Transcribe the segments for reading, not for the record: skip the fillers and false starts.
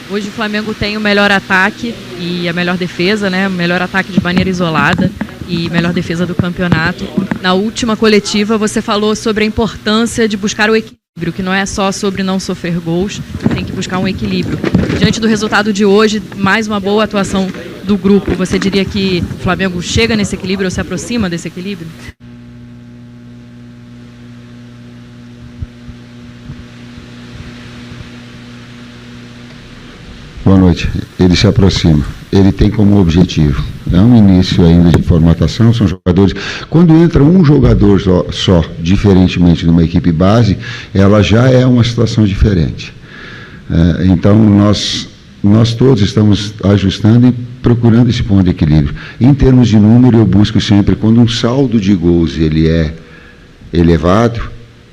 Hoje o Flamengo tem o melhor ataque e a melhor defesa, né? O melhor ataque de maneira isolada e melhor defesa do campeonato. Na última coletiva você falou sobre a importância de buscar o equilíbrio, que não é só sobre não sofrer gols, tem que buscar um equilíbrio. Diante do resultado de hoje, mais uma boa atuação do grupo, você diria que o Flamengo chega nesse equilíbrio ou se aproxima desse equilíbrio? Boa noite. Ele se aproxima. Ele tem como objetivo. É um início ainda de formatação, são jogadores. Quando entra um jogador só, diferentemente de uma equipe base, ela já é uma situação diferente. Então, nós todos estamos ajustando e procurando esse ponto de equilíbrio. Em termos de número, eu busco sempre, quando um saldo de gols ele é elevado,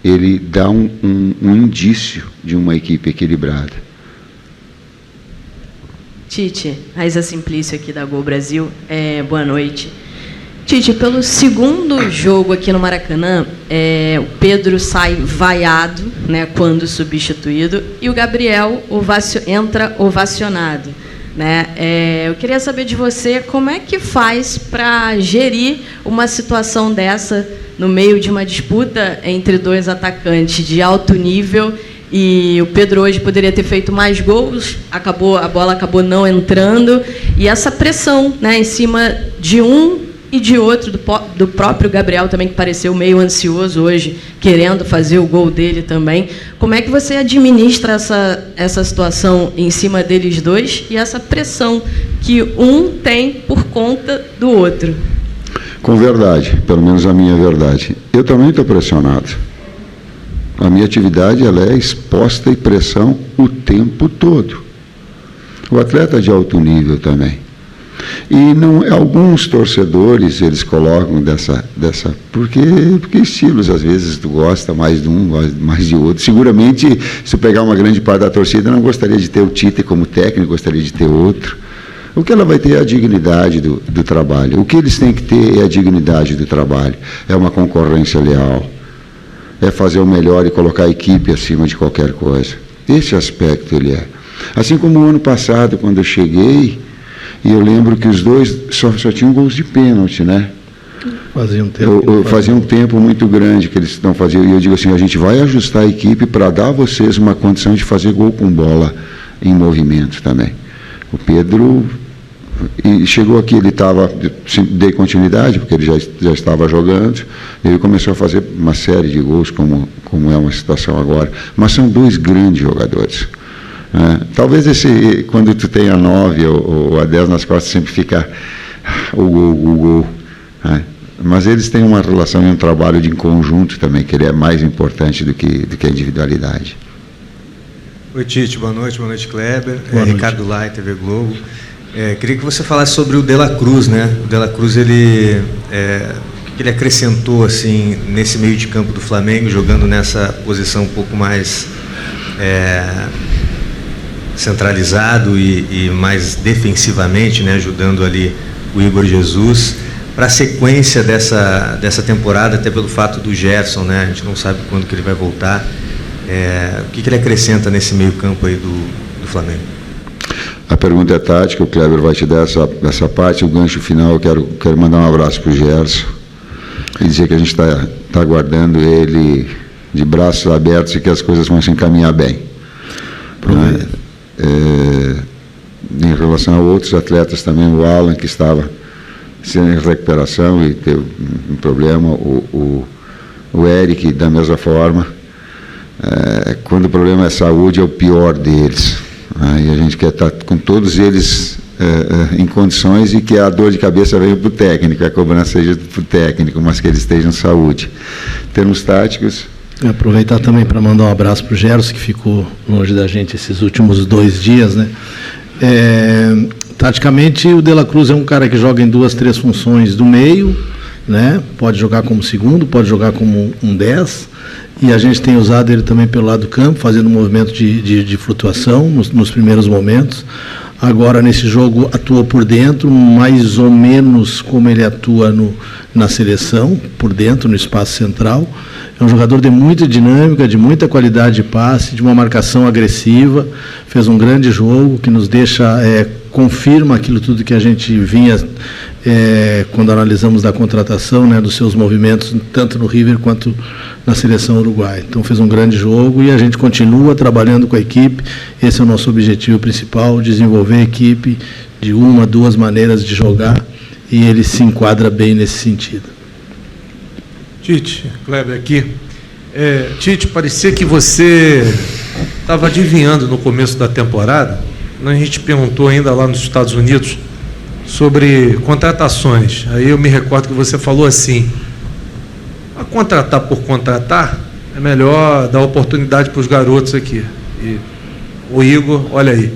ele dá um indício de uma equipe equilibrada. Tite, Raíza Simplício aqui da Gol Brasil, boa noite. Tite, pelo segundo jogo aqui no Maracanã, o Pedro sai vaiado, né, quando substituído, e o Gabriel entra ovacionado. Né? Eu queria saber de você como é que faz para gerir uma situação dessa no meio de uma disputa entre dois atacantes de alto nível. E o Pedro hoje poderia ter feito mais gols, a bola acabou não entrando, e essa pressão, né, em cima de um e de outro, do próprio Gabriel também, que pareceu meio ansioso hoje, querendo fazer o gol dele também. Como é que você administra essa situação em cima deles dois e essa pressão que um tem por conta do outro? Com verdade, pelo menos a minha verdade. Eu também estou pressionado. A minha atividade ela é exposta e pressão o tempo todo. O atleta de alto nível também. E alguns torcedores eles colocam porque estilos às vezes tu gosta mais de um, gosta mais de outro. Seguramente, se pegar uma grande parte da torcida, não gostaria de ter o Tite como técnico, gostaria de ter outro. O que ela vai ter é a dignidade do trabalho. O que eles têm que ter é a dignidade do trabalho. É uma concorrência leal. É fazer o melhor e colocar a equipe acima de qualquer coisa. Esse aspecto ele é. Assim como o ano passado, quando eu cheguei, e eu lembro que os dois só tinham gols de pênalti, né? Fazia um tempo muito grande que eles não faziam. E eu digo assim, a gente vai ajustar a equipe para dar a vocês uma condição de fazer gol com bola em movimento também. O Pedro... E chegou aqui, ele dei continuidade, porque ele já estava jogando, ele começou a fazer uma série de gols, como é uma situação agora, mas são dois grandes jogadores. Talvez quando tu tem a 9 ou a 10 nas costas, sempre fica o gol. Mas eles têm uma relação e um trabalho em conjunto também, que ele é mais importante do que a individualidade. Oi, Tite, boa noite, Kleber. Ricardo Lai, TV Globo. Queria que você falasse sobre o De La Cruz, né? O De La Cruz, o que ele acrescentou assim, nesse meio de campo do Flamengo, jogando nessa posição um pouco mais centralizado e mais defensivamente, né? Ajudando ali o Igor Jesus, para a sequência dessa temporada, até pelo fato do Gerson, né? A gente não sabe quando que ele vai voltar. O que ele acrescenta nesse meio campo aí do Flamengo? A pergunta é tática, o Kleber vai te dar essa parte. O gancho final, eu quero mandar um abraço para o Gerson e dizer que a gente está aguardando ele de braços abertos e que as coisas vão se encaminhar bem. Em relação a outros atletas também, o Alan, que estava sendo em recuperação e teve um problema, o Eric, da mesma forma. Quando o problema é saúde, é o pior deles. E a gente quer estar com todos eles em condições e que a dor de cabeça venha para o técnico, a cobrança seja para o técnico, mas que eles estejam em saúde. Em termos táticos... Aproveitar também para mandar um abraço para o Gerson, que ficou longe da gente esses últimos 2 dias, né? Taticamente, o De La Cruz é um cara que joga em 2, 3 funções do meio, né? Pode jogar como segundo, pode jogar como um 10, e a gente tem usado ele também pelo lado do campo, fazendo um movimento de flutuação nos primeiros momentos. Agora, nesse jogo, atuou por dentro, mais ou menos como ele atua na seleção, por dentro, no espaço central. É um jogador de muita dinâmica, de muita qualidade de passe, de uma marcação agressiva. Fez um grande jogo que nos deixa, confirma aquilo tudo que a gente vinha, quando analisamos da contratação, né, dos seus movimentos, tanto no River quanto na seleção uruguaia. Então fez um grande jogo e a gente continua trabalhando com a equipe. Esse é o nosso objetivo principal, desenvolver a equipe de uma, duas maneiras de jogar, e ele se enquadra bem nesse sentido. Tite, Kleber aqui. Tite, parecia que você estava adivinhando no começo da temporada. A gente perguntou ainda lá nos Estados Unidos sobre contratações. Aí eu me recordo que você falou assim: a contratar por contratar, é melhor dar oportunidade para os garotos aqui. E o Igor, olha aí,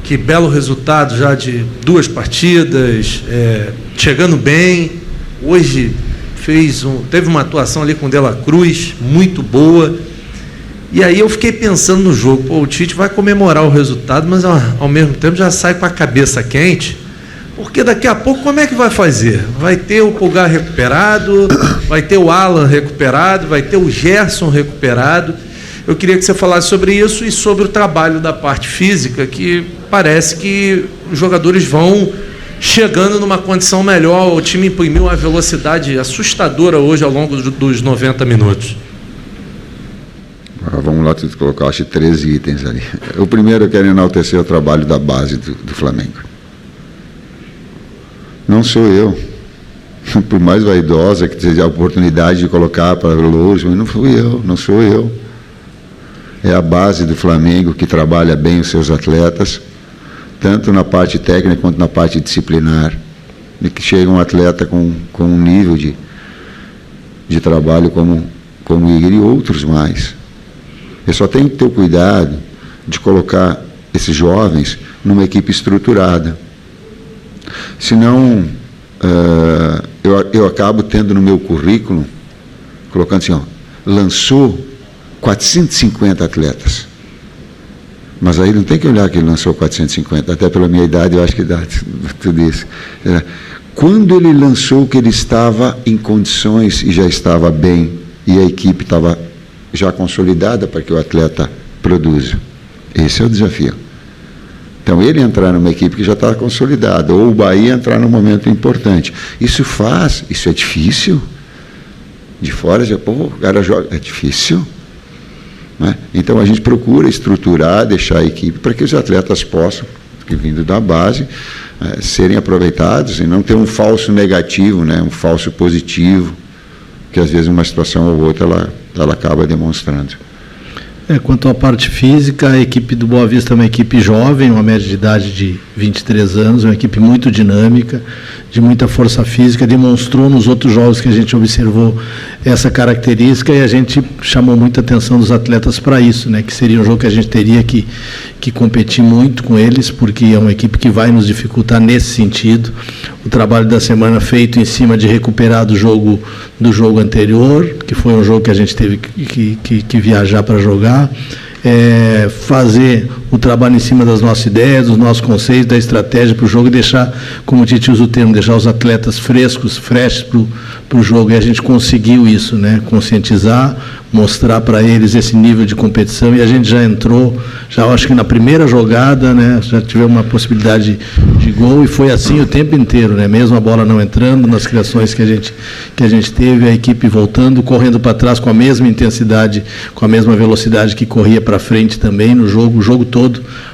que belo resultado já de 2 partidas, chegando bem. Hoje teve uma atuação ali com o De La Cruz, muito boa. E aí eu fiquei pensando no jogo, o Tite vai comemorar o resultado, mas ao mesmo tempo já sai com a cabeça quente, porque daqui a pouco como é que vai fazer? Vai ter o Pulgar recuperado, vai ter o Alan recuperado, vai ter o Gerson recuperado. Eu queria que você falasse sobre isso e sobre o trabalho da parte física, que parece que os jogadores vão chegando numa condição melhor. O time imprimiu uma velocidade assustadora hoje ao longo dos 90 minutos. Vamos lá, tu colocaste 13 itens ali. O primeiro, eu quero enaltecer o trabalho da base do Flamengo. Não sou eu, por mais vaidosa que seja a oportunidade de colocar para longe, mas não fui eu, não sou eu. É a base do Flamengo que trabalha bem os seus atletas, tanto na parte técnica quanto na parte disciplinar, e que chega um atleta com um nível de trabalho como o Igor e outros mais. Eu só tenho que ter o cuidado de colocar esses jovens numa equipe estruturada. Senão, eu acabo tendo no meu currículo, colocando assim, lançou 450 atletas. Mas aí não tem que olhar que ele lançou 450, até pela minha idade eu acho que dá tudo isso. Quando ele lançou que ele estava em condições e já estava bem, e a equipe estava já consolidada para que o atleta produza. Esse é o desafio. Então, ele entrar numa equipe que já está consolidada, ou o Bahia entrar num momento importante. Isso é difícil. De fora, o cara joga, é difícil. Né? Então, a gente procura estruturar, deixar a equipe para que os atletas possam, vindo da base, serem aproveitados e não ter um falso negativo, né? Um falso positivo, que às vezes uma situação ou outra ela acaba demonstrando. Quanto à parte física, a equipe do Boa Vista é uma equipe jovem, uma média de idade de 23 anos, uma equipe muito dinâmica, de muita força física, demonstrou nos outros jogos que a gente observou essa característica, e a gente chamou muita atenção dos atletas para isso, né? Que seria um jogo que a gente teria que competir muito com eles, porque é uma equipe que vai nos dificultar nesse sentido. O trabalho da semana feito em cima de recuperar do jogo anterior, que foi um jogo que a gente teve que viajar para jogar, fazer o trabalho em cima das nossas ideias, dos nossos conceitos, da estratégia para o jogo, e deixar, como o Tite usa o termo, deixar os atletas frescos, fresh para o jogo, e a gente conseguiu isso, né? Conscientizar, mostrar para eles esse nível de competição, e a gente já entrou, acho que na primeira jogada, né, já tivemos uma possibilidade de gol, e foi assim o tempo inteiro, né? Mesmo a bola não entrando, nas criações que a gente teve, a equipe voltando, correndo para trás com a mesma intensidade, com a mesma velocidade que corria para frente também no jogo, o jogo todo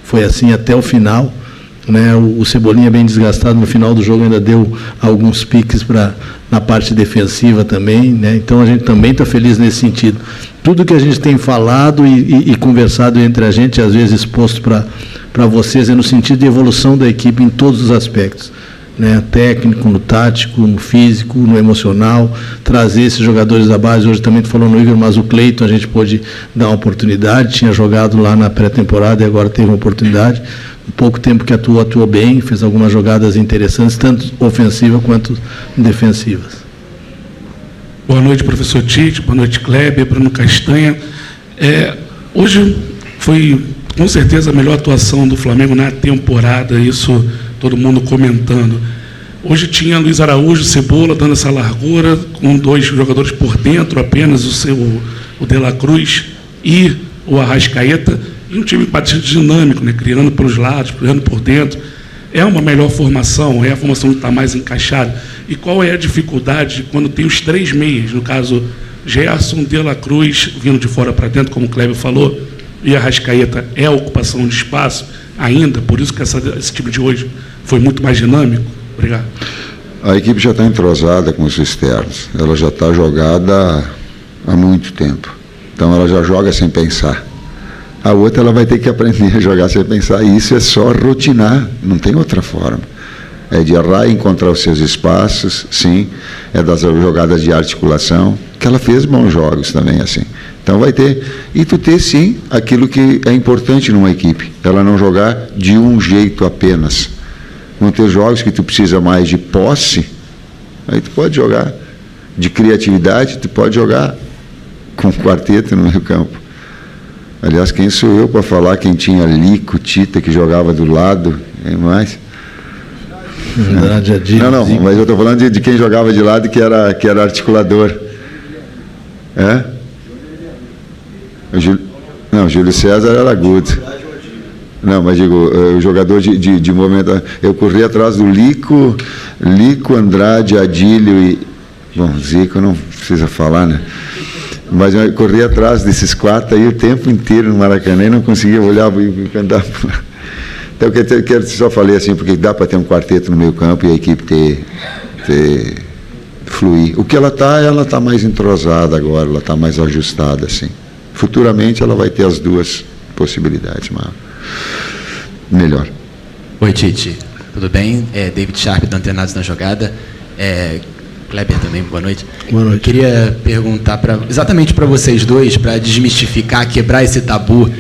foi assim até o final, né? O Cebolinha, bem desgastado no final do jogo, ainda deu alguns piques na parte defensiva também, né? Então a gente também está feliz nesse sentido. Tudo que a gente tem falado e conversado entre a gente, às vezes exposto para vocês, é no sentido de evolução da equipe em todos os aspectos, né? Técnico, no tático, no físico, no emocional, trazer esses jogadores da base. Hoje também tu falou no Igor, mas o Cleiton a gente pôde dar uma oportunidade, tinha jogado lá na pré-temporada e agora teve uma oportunidade. Um pouco tempo que atuou bem, fez algumas jogadas interessantes, tanto ofensivas quanto defensivas. Boa noite, professor Tite, boa noite, Kleber, Bruno Castanha. Hoje foi com certeza a melhor atuação do Flamengo na temporada, isso todo mundo comentando. Hoje tinha Luiz Araújo, Cebola, dando essa largura, com 2 jogadores por dentro apenas, o De La Cruz e o Arrascaeta, e um time bastante dinâmico, né, criando pelos lados, criando por dentro. É uma melhor formação, é a formação que está mais encaixada. E qual é a dificuldade quando tem os 3 meias, no caso, Gerson, De La Cruz, vindo de fora para dentro, como o Kleber falou, e Arrascaeta, é a ocupação de espaço ainda, por isso que esse time de hoje foi muito mais dinâmico? Obrigado. A equipe já está entrosada com os externos, ela já está jogada há muito tempo, então ela já joga sem pensar. A outra ela vai ter que aprender a jogar sem pensar, e isso é só rotinar, não tem outra forma. É de errar e encontrar os seus espaços, sim, é das jogadas de articulação, que ela fez bons jogos também, assim. Então vai ter, e tu ter, sim, aquilo que é importante numa equipe, ela não jogar de um jeito apenas. Vão ter jogos que tu precisa mais de posse, aí tu pode jogar de criatividade, tu pode jogar com quarteto no meio campo. Aliás, quem sou eu para falar quem tinha Lico, Tita, que jogava do lado, quem mais? Não, mas eu estou falando de quem jogava de lado, que era articulador. É? Não, Júlio César era agudo. Não, mas digo, o jogador de momento. Eu corri atrás do Lico, Andrade, Adílio e. Bom, Zico não precisa falar, né? Mas eu corri atrás desses 4 aí o tempo inteiro no Maracanã e não conseguia olhar e cantar. Então, eu só falei assim, porque dá para ter um quarteto no meio campo e a equipe ter fluir. O que ela está mais entrosada agora, ela está mais ajustada, assim. Futuramente ela vai ter as 2 possibilidades, mas melhor. Oi, Tite. Tudo bem? David Sharp, do Antenados na Jogada. Kleber também, boa noite. Boa noite. Eu queria perguntar exatamente para vocês dois, para desmistificar, quebrar esse tabu.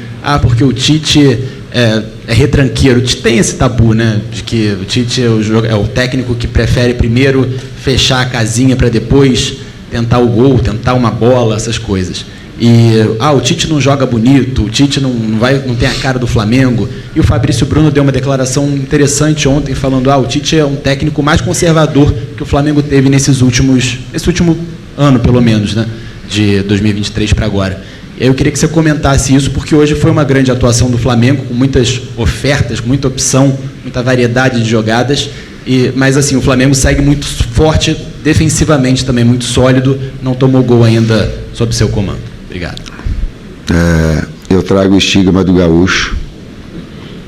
Porque o Tite é retranqueiro. O Tite tem esse tabu, né? De que o Tite é o técnico que prefere primeiro fechar a casinha para depois tentar o gol, tentar uma bola, essas coisas. E o Tite não joga bonito, o Tite não tem a cara do Flamengo. E o Fabrício Bruno deu uma declaração interessante ontem falando: o Tite é um técnico mais conservador que o Flamengo teve nesse último ano, pelo menos, né, de 2023 para agora. E aí eu queria que você comentasse isso, porque hoje foi uma grande atuação do Flamengo, com muitas ofertas, com muita opção, muita variedade de jogadas, mas assim, o Flamengo segue muito forte, defensivamente também muito sólido, não tomou gol ainda sob seu comando. Obrigado. Eu trago o estigma do gaúcho.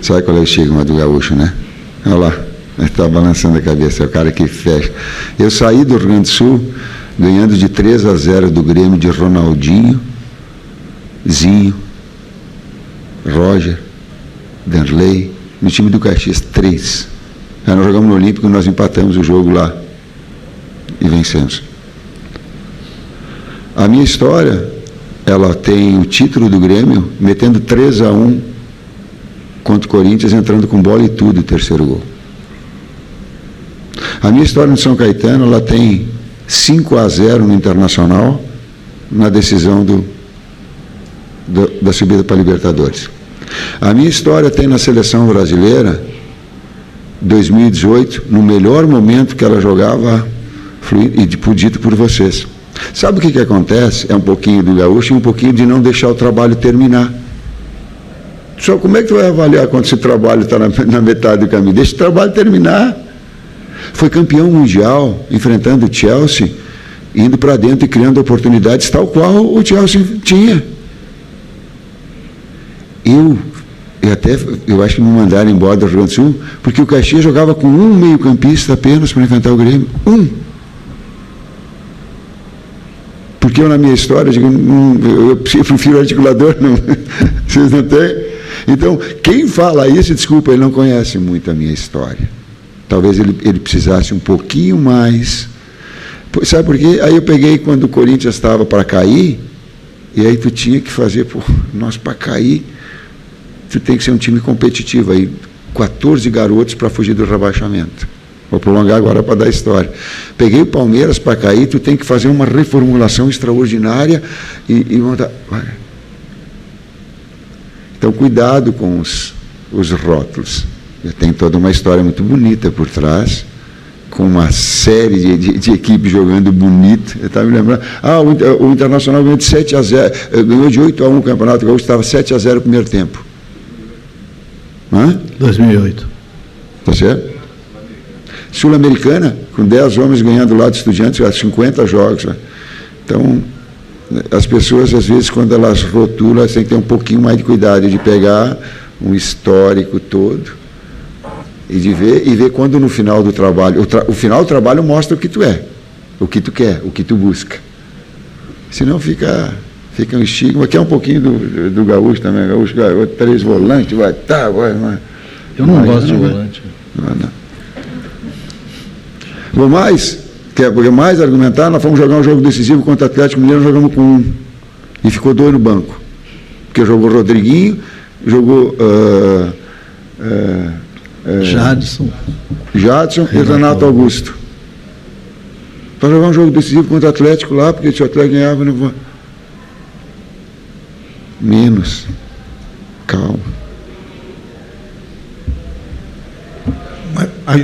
Sabe qual é o estigma do gaúcho, né? Olha lá, ele está balançando a cabeça, é o cara que fecha. Eu saí do Rio Grande do Sul ganhando de 3-0 do Grêmio de Ronaldinho, Zinho, Roger, Derlei, no time do Caxias, 3. Aí nós jogamos no Olímpico e nós empatamos o jogo lá e vencemos. A minha história, ela tem o título do Grêmio, metendo 3-1 contra o Corinthians, entrando com bola e tudo, o terceiro gol. A minha história no São Caetano, ela tem 5-0 no Internacional, na decisão da subida para a Libertadores. A minha história tem na seleção brasileira, 2018, no melhor momento que ela jogava, e dito por vocês. Sabe o que acontece? É um pouquinho do gaúcho e um pouquinho de não deixar o trabalho terminar. Só como é que tu vai avaliar quando esse trabalho está na metade do caminho? Deixa o trabalho terminar. Foi campeão mundial, enfrentando o Chelsea, indo para dentro e criando oportunidades, tal qual o Chelsea tinha. Eu acho que me mandaram embora do Rio Grande do Sul, porque o Caxias jogava com um meio-campista apenas para enfrentar o Grêmio. Porque eu, na minha história, eu prefiro articulador, não. Vocês não têm? Então, quem fala isso, desculpa, ele não conhece muito a minha história. Talvez ele precisasse um pouquinho mais. Sabe por quê? Aí eu peguei quando o Corinthians estava para cair, e aí tu tinha que fazer, nós para cair, tu tem que ser um time competitivo. Aí 14 garotos para fugir do rebaixamento. Vou prolongar agora para dar história. Peguei o Palmeiras para cair, tu tem que fazer uma reformulação extraordinária e montar. Então, cuidado com os rótulos. Tem toda uma história muito bonita por trás, com uma série de equipes jogando bonito. Eu estava me lembrando, o Internacional ganhou de 7-0, ganhou de 8-1 o Campeonato Gaúcho, estava 7-0 no primeiro tempo. 2008. Tá certo? Sul-Americana, com 10 homens ganhando lá de Estudiantes, 50 jogos. Né? Então, as pessoas, às vezes, quando elas rotulam, elas têm que ter um pouquinho mais de cuidado de pegar um histórico todo e de ver quando no final do trabalho, o final do trabalho mostra o que tu é, o que tu quer, o que tu busca. Senão fica um estigma, que é um pouquinho do gaúcho também, gaúcho, 3 volantes, vai. Eu não gosto de volante. Não. Vou mais, porque mais argumentar, nós fomos jogar um jogo decisivo contra o Atlético Mineiro, nós jogamos com 1, e ficou 2 no banco, porque jogou Rodriguinho, jogou Jadson e Renato Augusto. Para jogar um jogo decisivo contra o Atlético lá, porque se o Atlético ganhava, não vou. Menos. Calma.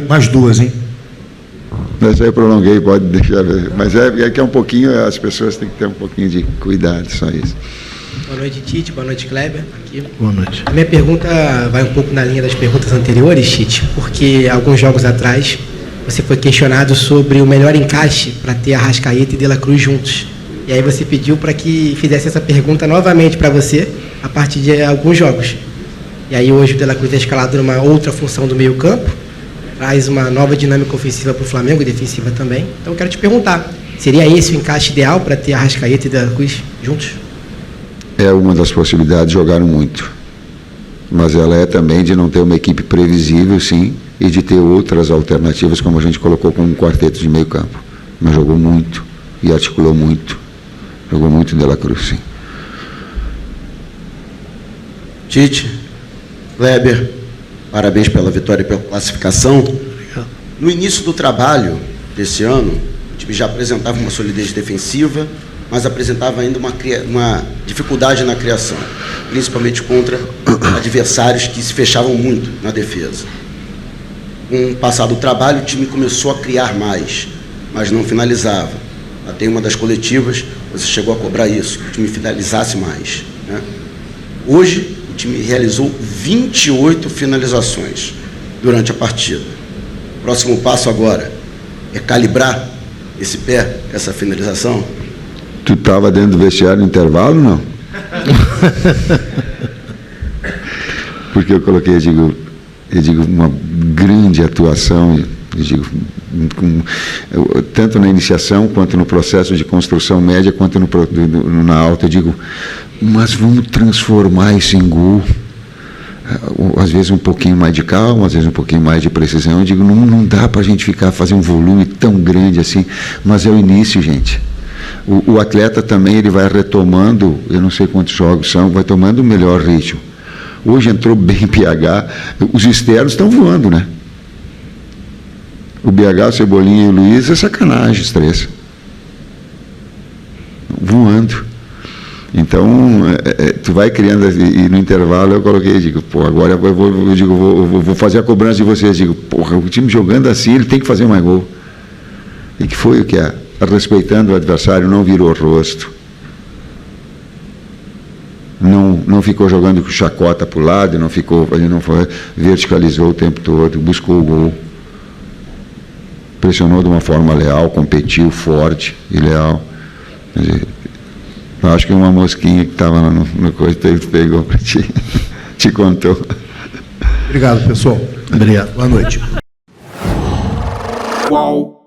Mais 2, hein? Mas aí eu prolonguei, pode deixar ver. Mas é que é um pouquinho, as pessoas têm que ter um pouquinho de cuidado, só isso. Boa noite, Tite. Boa noite, Kleber. Aqui. Boa noite. A minha pergunta vai um pouco na linha das perguntas anteriores, Tite, porque alguns jogos atrás você foi questionado sobre o melhor encaixe para ter Arrascaeta e De La Cruz juntos. E aí você pediu para que fizesse essa pergunta novamente para você a partir de alguns jogos. E aí hoje o De La Cruz é escalado numa outra função do meio-campo, traz uma nova dinâmica ofensiva para o Flamengo e defensiva também. Então eu quero te perguntar, seria esse o encaixe ideal para ter Arrascaeta e De La Cruz juntos? É uma das possibilidades, jogaram muito. Mas ela é também de não ter uma equipe previsível, sim, e de ter outras alternativas, como a gente colocou como um quarteto de meio campo. Mas jogou muito e articulou muito. Jogou muito De La Cruz, sim. Tite, Kleber, parabéns pela vitória e pela classificação. Obrigado. No início do trabalho desse ano, o time já apresentava uma solidez defensiva, mas apresentava ainda uma dificuldade na criação, principalmente contra adversários que se fechavam muito na defesa. Com o passar do trabalho, o time começou a criar mais, mas não finalizava. Até em uma das coletivas, você chegou a cobrar isso, que o time finalizasse mais, né? Hoje, o time realizou 28 finalizações durante a partida. O próximo passo agora é calibrar esse pé, essa finalização? Tu estava dentro do vestiário no intervalo, não? Porque eu coloquei, eu digo uma grande atuação, eu digo, tanto na iniciação, quanto no processo de construção média, quanto na alta, eu digo, mas vamos transformar isso em gol. Às vezes um pouquinho mais de calma, às vezes um pouquinho mais de precisão. Eu digo, não dá para a gente fazer um volume tão grande assim, mas é o início, gente. O atleta também, ele vai retomando, eu não sei quantos jogos são, vai tomando o melhor ritmo. Hoje entrou bem PH, os externos estão voando, né? O BH, o Cebolinha e o Luiz, é sacanagem, os 3. Voando. Então, tu vai criando, e no intervalo eu coloquei, digo, pô, agora eu vou fazer a cobrança de vocês. Digo, porra, o time jogando assim, ele tem que fazer mais gol. E que foi o que é? Respeitando o adversário, não virou o rosto. Não ficou jogando com chacota para o lado, ele não verticalizou o tempo todo, buscou o gol. Pressionou de uma forma leal, competiu forte e leal. Quer dizer, eu acho que uma mosquinha que estava no coisa, pegou para ti, te contou. Obrigado, pessoal. Obrigado. Boa noite. Qual